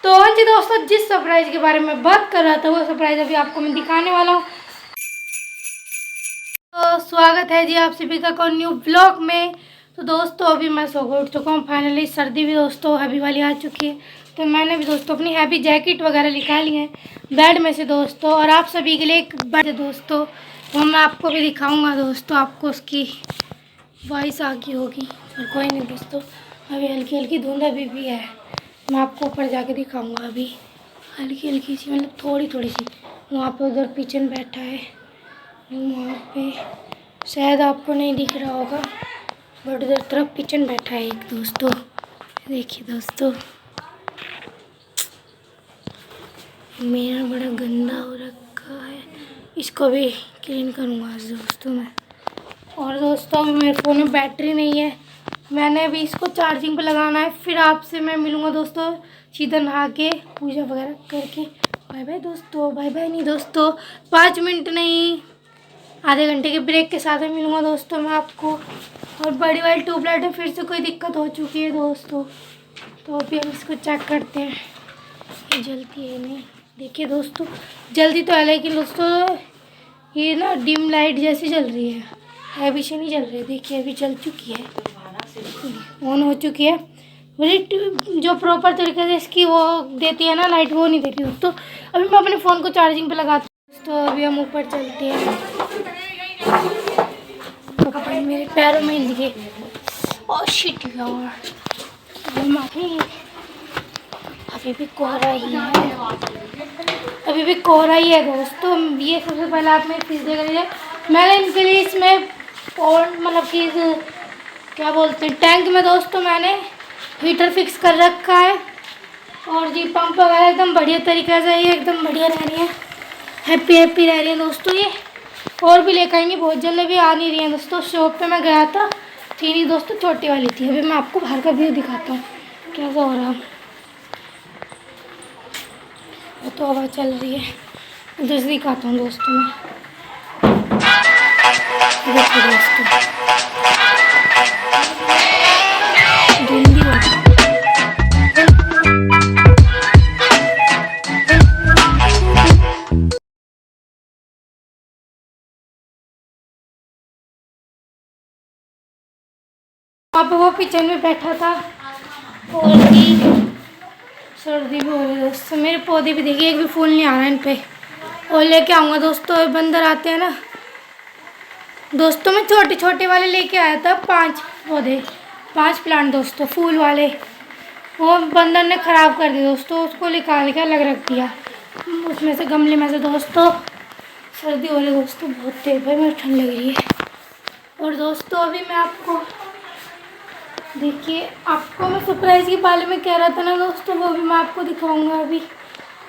तो हाँ जी दोस्तों, जिस सरप्राइज के बारे में बात कर रहा था वो सरप्राइज अभी आपको मैं दिखाने वाला हूँ। तो स्वागत है जी आप सभी का न्यू ब्लॉग में। तो दोस्तों अभी मैं सो के उठ चुका हूँ फाइनली। सर्दी भी दोस्तों हैवी वाली आ चुकी है, तो मैंने भी दोस्तों अपनी हैवी जैकेट वगैरह निकाली है बेड में से दोस्तों। और आप सभी के लिए एक बेड दोस्तों, वो मैं आपको भी दिखाऊंगा दोस्तों। आपको उसकी वॉइस आ गई होगी पर कोई नहीं दोस्तों, अभी हल्की हल्की धुंध अभी भी है। मैं आपको ऊपर जाके दिखाऊंगा। अभी हल्की हल्की सी, मतलब थोड़ी थोड़ी सी। वहाँ पे उधर पिचन बैठा है, वहाँ पे शायद आपको नहीं दिख रहा होगा, बट उधर तरफ पिचन बैठा है एक दोस्तों। देखिए दोस्तों, मेरा बड़ा गंदा हो रखा है, इसको भी क्लीन करूँगा आज दोस्तों मैं। और दोस्तों मेरे फ़ोन में बैटरी नहीं है, मैंने अभी इसको चार्जिंग पे लगाना है। फिर आपसे मैं मिलूँगा दोस्तों सीधा नहा के पूजा वगैरह करके। बाय बाय दोस्तों, बाय बाय नहीं दोस्तों, 5 मिनट नहीं आधे घंटे के ब्रेक के साथ में मिलूँगा दोस्तों मैं आपको। और बड़ी वाली ट्यूबलाइट में फिर से कोई दिक्कत हो चुकी है दोस्तों, तो अभी हम इसको चेक करते हैं ये जलती है नहीं। देखिए दोस्तों जल्दी तो है, लेकिन दोस्तों ये ना डिम लाइट जैसी जल रही है, हैवी से नहीं जल रही है। देखिए अभी जल चुकी है, ऑन हो चुकी है। मेरी जो प्रॉपर तरीके से इसकी वो देती है ना लाइट, वो नहीं देती दोस्तों। अभी मैं अपने फ़ोन को चार्जिंग पे लगाती हूँ दोस्तों। अभी हम ऊपर चलते हैं। तो मेरे पैरों में लिए और शिट यार, अभी भी कोहरा ही है, अभी भी कोहरा ही है दोस्तों। ये सबसे पहले आप मेरी फीस देख लीजिए। मैंने इनके लिए इसमें और मतलब कि क्या बोलते हैं टैंक में दोस्तों मैंने हीटर फिक्स कर रखा है। और जी पंप वगैरह एकदम बढ़िया तरीके से, ये एकदम बढ़िया रह रही है, हैप्पी हैप्पी रह रही है दोस्तों ये। और भी लेकर आएंगे, बहुत जल्द भी आ नहीं रही है दोस्तों। शॉप पे मैं गया था, थी नहीं दोस्तों, छोटी वाली थी। अभी मैं आपको बाहर का व्यू दिखाता हूँ कैसा हो रहा है। वो तो हवा चल रही है, उधर से दिखाता हूँ दोस्तों मैं। देखिए दोस्तों धुंधी हो गई। वहाँ पे वो किचन में बैठा था और भी सर्दी भी हो रही है दोस्तों। मेरे पौधे भी देखिए, एक भी फूल नहीं आ रहा है इन पे। और लेके आऊँगा दोस्तों, बंदर आते हैं ना दोस्तों। मैं छोटे छोटे वाले लेके आया था 5 पौधे, 5 प्लांट दोस्तों फूल वाले। वो बंदर ने ख़राब कर दिया दोस्तों, उसको निकाल के अलग रख दिया उसमें से, गमले में से दोस्तों। सर्दी हो रही है दोस्तों बहुत तेज, भाई मुझे ठंड लग रही है। और दोस्तों अभी मैं आपको देखिए, आपको मैं सरप्राइज़ के बारे में कह रहा था ना दोस्तों, वो भी मैं आपको दिखाऊंगा। अभी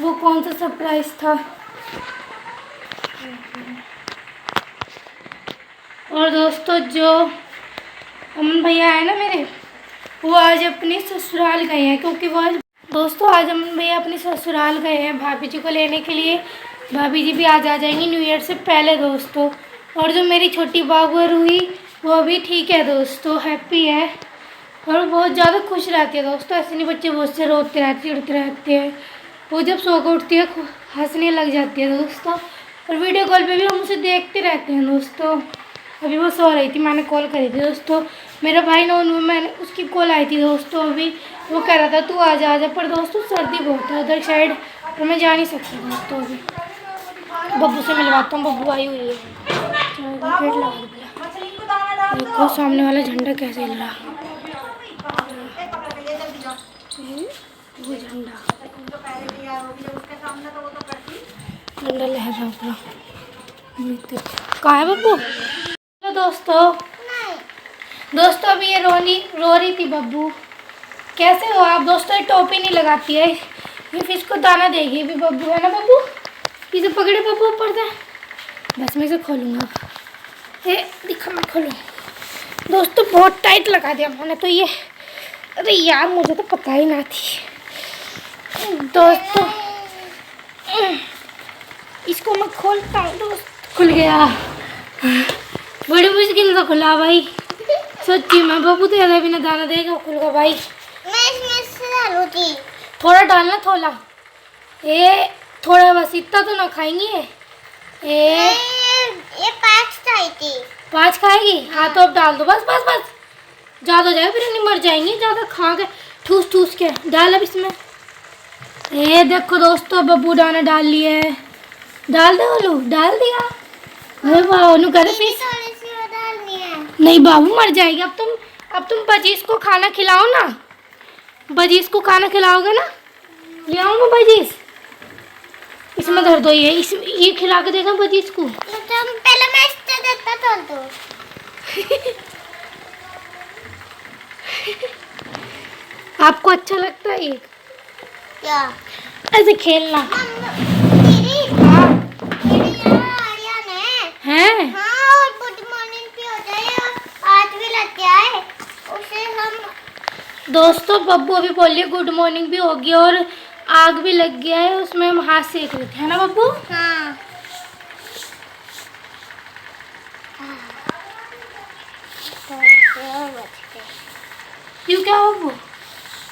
वो कौन सा सरप्राइज़ था। और दोस्तों जो अमन भैया है ना मेरे, वो आज अपनी ससुराल गए हैं, क्योंकि वो आज दोस्तों आज अमन भैया अपनी ससुराल गए हैं भाभी जी को लेने के लिए। भाभी जी भी आज आ जाएंगी न्यू ईयर से पहले दोस्तों। और जो मेरी छोटी बाबू है रूही, वो भी ठीक है दोस्तों, हैप्पी है और बहुत ज़्यादा खुश रहती है दोस्तों। ऐसे नहीं बच्चे बहुत से रोते रहते चिढ़ते रहते हैं, वो जब सो कर उठती है हंसने लग जाती है दोस्तों। और वीडियो कॉल पे भी हम उसे देखते रहते हैं दोस्तों। अभी वो सो रही थी, मैंने कॉल करी थी दोस्तों। मेरा भाई ना मैंने उसकी कॉल आई थी दोस्तों। अभी वो कह रहा था तू आ जा, पर दोस्तों सर्दी बहुत है उधर साइड, तो मैं जा नहीं सकती दोस्तों। अभी बब्बू से मिलवाता हूँ, बब्बू आई हुई है। गेट लगा दो, देखो सामने वाला झंडा कैसे हिल रहा, वो झंडा लहर रहा पूरा। कहाँ है बब्बू? तो दोस्तों अभी ये रो रही थी बब्बू। कैसे हो आप दोस्तों? ये टोपी नहीं लगाती है, ये फिश को दाना देगी भी बब्बू, है ना बब्बू? इसे पकड़े बब्बू ऊपर से, बस मैं इसे खोलूँगा। ये दिखा मैं खोलूँ दोस्तों, बहुत टाइट लगा दिया मैंने तो ये। अरे यार मुझे तो पता ही ना थी दोस्तों। इसको मैं खोलता हूँ दोस्त, खुल गया, बड़ी मुश्किल से खुला भाई सच्ची में। बब्बू तो ज़्यादा भी ना दाना देगा, खुल गया भाई। मैं इसमें से डालूंगी। थोड़ा डालना, थोड़ा ये थोड़ा, बस इतना तो ना खाएंगी ये 5 खाई थी। 5 खाएगी? हाँ तो अब डाल दो, बस बस बस, ज़्यादा हो जाएगा फिर नहीं, मर जाएंगी ज़्यादा खा के, ठूस ठूस के। डाल अब इसमें। ये देखो दोस्तों, बब्बू दाना डाल लिए, डाल दो ओलू, डाल दिया। अरे वाह, ओलू करे फिर थोड़ी सी और डालनी है। नहीं बाबू, मर जाएगी। अब तुम बजीज को खाना खिलाओ ना, बजीज को खाना खिलाओगे ना, ले आऊँगा बजीज। इसमें धर दो, ये खिला के देखा बजीज को। तो पहले मैं इससे देता तोल दो। आपको अच्छा लगता है ये क्या? ऐसे खेलना? दीदी, हाँ आर्यन है। हाँ, और गुड मॉर्निंग भी हो जाए और आज भी लग गया है उसे हम। दोस्तों बब्बू अभी बोलिए गुड मॉर्निंग भी होगी और आग भी लग गया है, उसमें हम हाथ सेक रहे थे, है ना बब्बू? हाँ। क्यों, क्या बब्बू?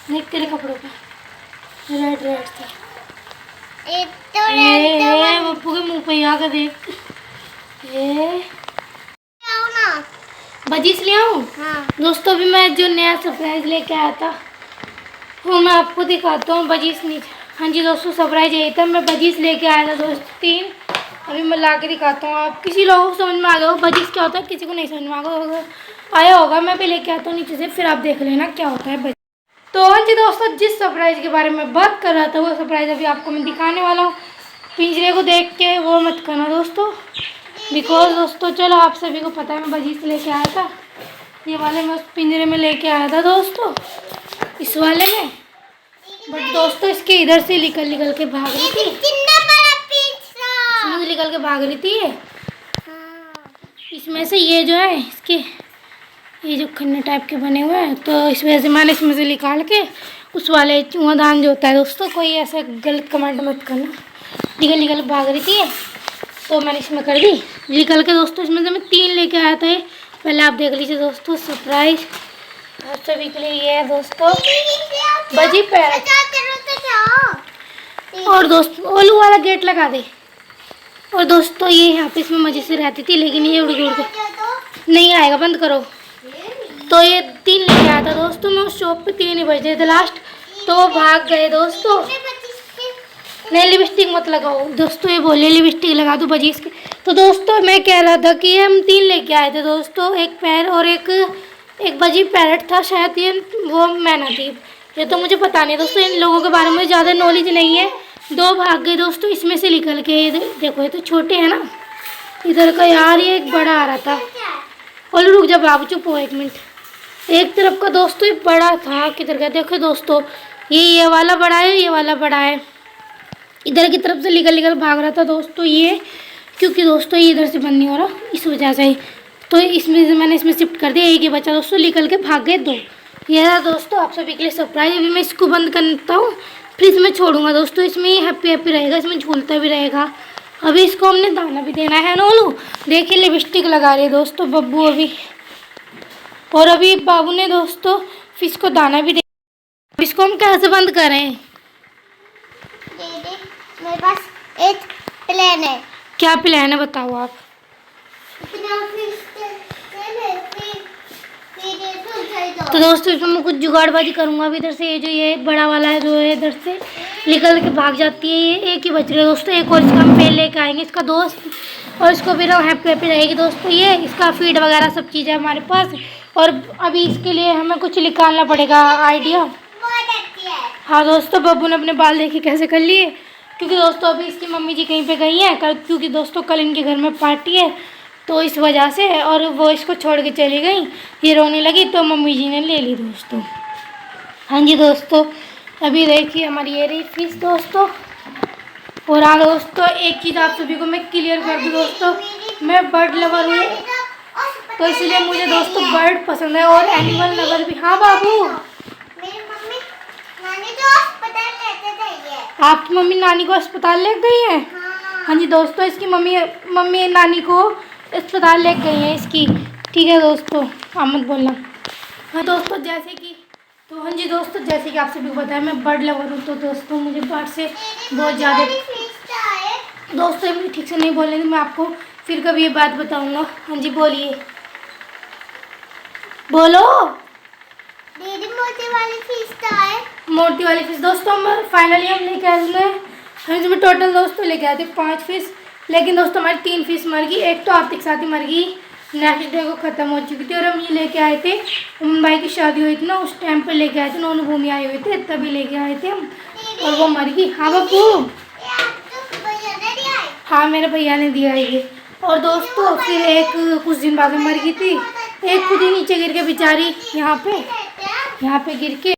देख तेरे कपड़ों पे रेड रेड था। एक तो रेड बब्बू के मुंह पे आकर देख। ये आओ ना। बजीज ले आऊं? हाँ। दोस्तों अभी मैं जो नया सरप्राइज लेके आया था वो मैं आपको दिखाता हूँ। बजीज नहीं, हाँ जी दोस्तों, सरप्राइज यही था, मैं बजीज लेके आया था दोस्त 3। अभी मैं ला के दिखाता हूँ, आप किसी लोगों को समझ में आ गया हो बजीज क्या होता है, किसी को नहीं समझ में आया होगा। मैं भी लेके आता हूँ नीचे से, फिर आप देख लेना क्या होता है बजीज। तो हाँ जी दोस्तों, जिस सरप्राइज के बारे में बात कर रहा था वो सरप्राइज अभी आपको मैं दिखाने वाला हूँ। पिंजरे को देख के वो मत करना दोस्तों, बिकॉज दोस्तों चलो आप सभी को पता है मैं बजीज लेके आया था, ये वाले मैं उस पिंजरे में लेके आया था दोस्तों, इस वाले में। बट दोस्तों इसके इधर से निकल निकल के भाग रही थी, इसमें निकल के भाग रही थी ये। इसमें से ये जो है इसके ये जो खन्ने टाइप के बने हुए हैं, तो इस वजह से मैंने इसमें से निकाल के उस वाले चूहादान जो होता है दोस्तों, कोई ऐसा गलत कमेंट मत करना, निकल निकल भाग रही थी तो मैंने इसमें कर दी निकल के दोस्तों। इसमें से मैं 3 लेके आया था, पहले आप देख लीजिए दोस्तों सरप्राइज आप सभी के लिए। ये है दोस्तों बजी पैरट, और दोस्तों ओलू वाला गेट लगा दे। और दोस्तों ये यहाँ पे इसमें मजे से रहती थी, लेकिन ये उड़ उड़ के नहीं आएगा, बंद करो। तो ये 3 लेके आया था दोस्तों मैं उस शॉप पे, 3 ही बजे थे लास्ट, तो वो भाग गए दोस्तों। नहीं लिपस्टिक मत लगाओ दोस्तों, ये बोले लिपस्टिक लगा दो बजीज के। तो दोस्तों मैं कह रहा था कि हम 3 लेके आए थे दोस्तों, एक पैर और एक बजी पैरट था शायद, ये वो मैना थी, ये तो मुझे पता नहीं दोस्तों, इन लोगों के बारे में ज़्यादा नॉलेज नहीं है। 2 भाग गए दोस्तों इसमें से निकल के, ये देखो ये तो छोटे हैं ना इधर का यार, ये एक बड़ा आ रहा था। और रुक जा बाबू, चुप हो 1 मिनट। एक तरफ का दोस्तों ये बड़ा था, किधर का देखो दोस्तों, ये वाला बड़ा है, ये वाला बड़ा है, इधर की तरफ से निकल निकल भाग रहा था दोस्तों ये, क्योंकि दोस्तों ये इधर से बंद नहीं हो रहा इस वजह से, तो इसमें से मैंने इसमें शिफ्ट कर दिया। एक ही बचा दोस्तों, निकल के भाग गए 2। ये रहा दोस्तों आप सभी के लिए सरप्राइज। अभी मैं इसको बंद करता हूँ, फिर इसमें छोड़ूंगा दोस्तों, इसमें ये हैप्पी हैप्पी रहेगा, इसमें झूलता भी रहेगा। अभी इसको हमने दाना भी देना है ना ओलू, देखिए लिपस्टिक लगा रही है दोस्तों बब्बू अभी, और अभी बाबू ने दोस्तों फिश को दाना भी दे। इसको हम कैसे बंद करें? मेरे पास एक प्लान है। क्या प्लान है बताओ आप? तो दोस्तों इसमें मैं कुछ जुगाड़बाजी करूंगा। अभी इधर से ये जो ये बड़ा वाला है जो है इधर से निकल के भाग जाती है, ये एक ही बच रही है दोस्तों, एक और इसका हम पेड़ लेके आएंगे इसका दोस्त, और इसको भी हैप्पी हैप्पी रहेगी दोस्तों। ये इसका फीड वगैरह सब चीज़ें हमारे पास, और अभी इसके लिए हमें कुछ निकालना पड़ेगा आइडिया। हाँ दोस्तों बब्बू ने अपने बाल देखे कैसे कर लिए, क्योंकि दोस्तों अभी इसकी मम्मी जी कहीं पे गई हैं कल, क्योंकि दोस्तों कल इनके घर में पार्टी है तो इस वजह से, और वो इसको छोड़ के चली गई, ये रोने लगी तो मम्मी जी ने ले ली दोस्तों। हाँ जी दोस्तों अभी देखिए हमारी ये रही फिश दोस्तों। और हाँ दोस्तों एक चीज़ आप सभी को मैं क्लियर कर दूँ दोस्तों, मैं बर्ड लवर हूँ, तो इसलिए मुझे दोस्तों बर्ड पसंद है और एनिमल लवर भी। हाँ बाबू, आपकी मम्मी नानी को अस्पताल ले गई है? हाँ जी दोस्तों इसकी मम्मी नानी को अस्पताल ले गई है इसकी, ठीक है दोस्तों आप मत बोलना। हाँ दोस्तों जैसे कि तो हाँ जी दोस्तों, जैसे कि आप सभी को बताया मैं बर्ड लवर हूँ। तो दोस्तों मुझे बर्ड से बहुत ज़्यादा दोस्तों मुझे ठीक से नहीं बोलने दी, मैं आपको फिर कभी ये बात बताऊँगा। हाँ जी बोलिए, बोलो। दीदी मोटी वाली फिश का है। मोटी वाली फिश दोस्तों हम फाइनली हम लेके आए उसमें, हम इसमें टोटल दोस्तों लेके आए थे 5 फिश, लेकिन दोस्तों हमारी 3 फिश मर गई। एक तो आपके साथ ही मर गई, नेक्स्ट डे को ख़त्म हो चुकी थी। और हम ये लेके आए थे, उमन भाई की शादी हुई थी ना, उस टाइम पे लेके आए थे, नोनू भूमि आए हुए थे तभी लेके आए थे हम, और वो मर गई। हाँ बब्बू, ये आपको भैया ने दिया है। हाँ मेरे भैया ने दिया है ये। और दोस्तों फिर एक कुछ दिन बाद में मर गई थी, एक खुद ही नीचे गिर के बेचारी यहाँ पे गिर के।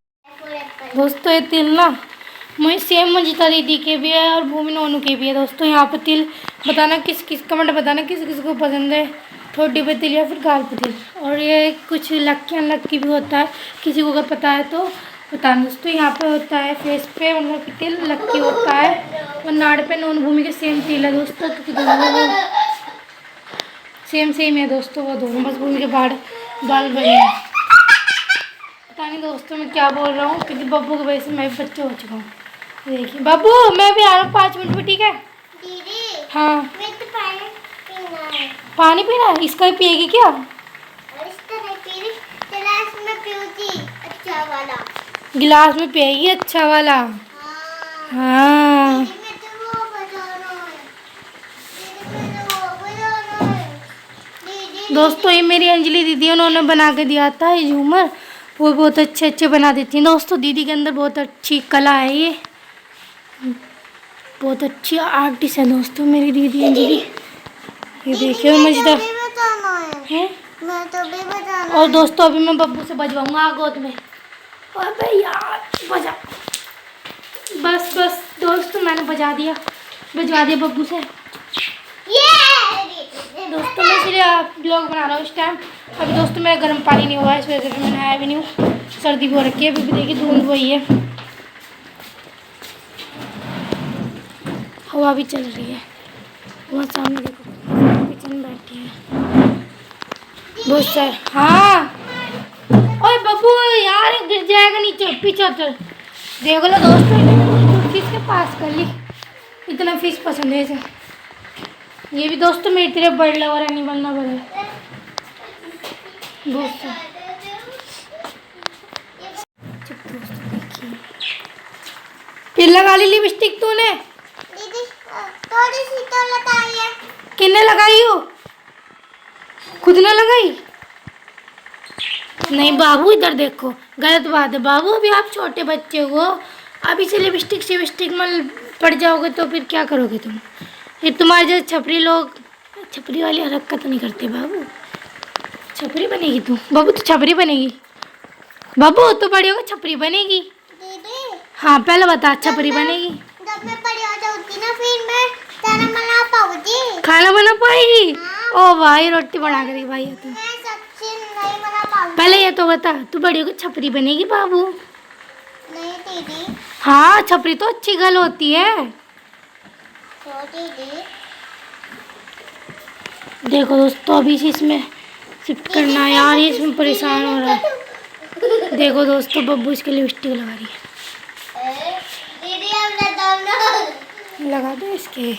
दोस्तों ये तिल ना मुझे सेम मंजिता दीदी के भी है और भूमि नोनू के भी है। दोस्तों यहाँ पे तिल बताना कमेंट बताना किस किस को पसंद है, ठोडी पे तिल या फिर गाल पे तिल। और ये कुछ लक्की अनलक्की भी होता है, किसी को अगर पता है तो बताना। दोस्तों यहाँ पे होता है फेस पे मतलब कि तिल लक्की होता है, और नाड़ पे नोनू भूमि के सेम तिल है दोस्तों, क्योंकि दोनों सेम है दोस्तों, वो दोनों बस भूमि के बाल बड़े हैं। पता नहीं दोस्तों मैं क्या बोल रहा हूँ, क्योंकि बब्बू की वजह से मैं भी बच्चा हो चुका हूँ। देखिए बब्बू मैं भी आ रहा हूँ 5 मिनट में, ठीक है? दीदी हाँ मैं तो पानी पीना है। पानी पीना है, इसका भी पिएगी क्या? और इस तरह पी रही, गिलास में पीऊंगी अच्छा वाला। गिलास में पिएगी अच्छा वाला? हाँ हाँ दीदी मैं तो वो बता रहा हूँ। दीदी मैं तो वो बता रहा हूँ। दीदी दोस्तों ये मेरी अंजलि दीदी उन्होंने बना के दिया था ये झूमर, वो बहुत अच्छे बढ़ा देती हैं दोस्तों। दीदी के अंदर बहुत अच्छी कला है, ये बहुत अच्छी आर्टिस्ट है दोस्तों मेरी दीदी अंजलि। ये देखिए मजेदार भी बताना है। है। मैं तो भी बताना और दोस्तों अभी मैं बब्बू से बजवाऊंगा गोद में। अबे यार बजा, बस दोस्तों मैंने बजवा दिया बब्बू से। ये दोस्तों मैं इसलिए आप ब्लॉग बना रहा हूँ इस टाइम। अभी दोस्तों मेरा गर्म पानी नहीं हुआ है, इस वजह से मैं नहाया भी नहीं हूँ, सर्दी भी हो रखी है। अभी भी देखिए धुंध वही है, हवा भी चल रही है। वहाँ सामने देखो किचन में बैठी है बहुत सारे। हाँ ओए बब्बू यार गिर जाएगा नीचे, पीछे चल। देख लो दोस्तों फिश के पास कर ली, इतना फिश पसंद है इसे। ये भी दोस्तों मेरी तरह बर्ड लवर है, नहीं बनना पड़े दोस्तों। दोस्तों देखिए फिर लगा ली लिपस्टिक तूने? दीदी थोड़ी सी तो लगाई है। किन्ने लगाई हो? खुद ने लगाई? नहीं बाबू इधर देखो, गलत बात है बाबू, अभी आप छोटे बच्चे हो, अभी से लिपस्टिक में पड़ जाओगे तो फिर क्या करोगे तुम? ये तुम्हारे जैसे छपरी लोग छपरी वाली हरकत नहीं करते बाबू। छपरी बनेगी तू बाबू, तो छपरी बनेगी बाबू, तो बड़ी होगा छपरी बनेगी। दीदी हाँ पहले बता, छपरी बनेगी? जब मैं बड़ी हो जाऊंगी ना फिर मैं खाना बना पाऊंगी। खाना बना पाएगी? ओ भाई रोटी बना कर भाई तू। मैं सब्जी नहीं बना पाऊंगी। पहले ये तो बता, तू बड़ी होकर छपरी बनेगी बाबू? नहीं दीदी। हाँ छपरी तो अच्छी गल होती है। तो दीदी देखो दोस्तों अभी से इसमें शिफ्ट करना है यार, ये इसमें परेशान हो रहा है। देखो दोस्तों बब्बू इसके लिपस्टिक लगा रही है। दीदी अब लगाओ ना। लगा दो इसके।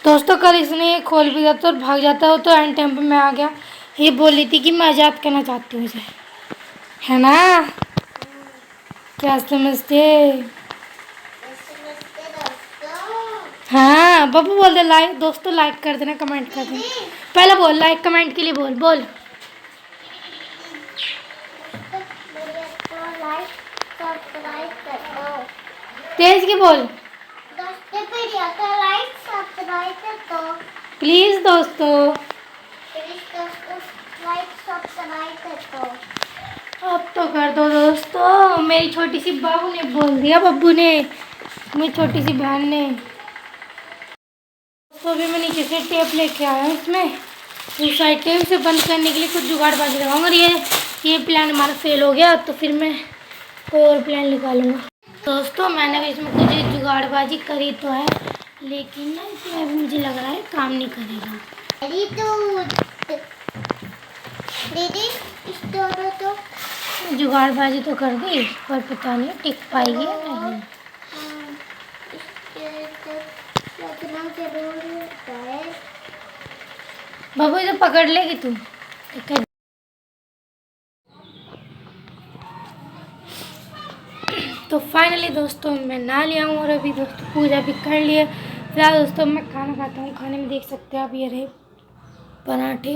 दोस्तों कल इसने खोल भी जाता और भाग जाता हो, तो एंड टाइम पे मैं आ गया। ये बोल रही थी कि मैं आज़ाद करना चाहती हूँ इसे, है ना? क्या समझते? हाँ बब्बू बोल दे लाइक, दोस्तों लाइक कर देना, कमेंट कर देना। पहले बोल लाइक कमेंट के लिए बोल। तेज के बोल प्लीज दोस्तों। अब तो कर दो दोस्तों, मेरी छोटी सी बाबू ने बोल दिया, बब्बू ने, मेरी छोटी सी बहन ने। तो अभी मैं नीचे से टेप लेके आया हूँ, इसमें उस साइड टेप से बंद करने के लिए कुछ जुगाड़बाजी लगाऊंगा। और ये प्लान हमारा फेल हो गया तो फिर मैं कोई और प्लान निकालूंगा। दोस्तों मैंने भी इसमें कुछ जुगाड़बाजी करी तो है, लेकिन ना इसमें अभी मुझे लग रहा है काम नहीं करेगा। अरे तो दीदी इस दोनों तो जुगाड़बाजी तो कर दी पर पता नहीं टिक पाएगी या नहीं। हाँ, इसके तो लगना जरूर होता है। बाबू इसे पकड़ लेगी तू। ठीक है। तो फाइनली दोस्तों मैं नहा लिया हूँ और अभी दोस्तों पूजा भी कर लिया। फिलहाल दोस्तों मैं खाना खाता हूँ। खाने में देख सकते हैं आप ये रहे पराठे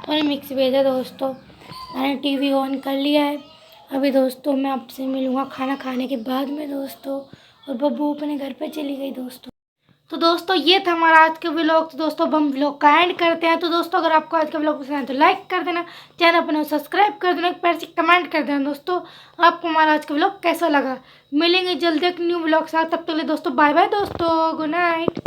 और मिक्स वेज है दोस्तों। मैंने टीवी ऑन कर लिया है। अभी दोस्तों मैं आपसे मिलूँगा खाना खाने के बाद में दोस्तों। और बब्बू अपने घर पे चली गई दोस्तों। तो दोस्तों ये था हमारा आज का व्लॉग। तो दोस्तों अब हम व्लॉग का एंड करते हैं। तो दोस्तों अगर आपको आज का व्लॉग पसंद है तो लाइक कर देना, चैनल अपने सब्सक्राइब कर देना, एक प्यार से कमेंट कर देना दोस्तों आपको हमारा आज का व्लॉग कैसा लगा। मिलेंगे जल्दी एक न्यू व्लॉग साथ, तब तक के लिए दोस्तों बाय बाय दोस्तों, गुड नाइट।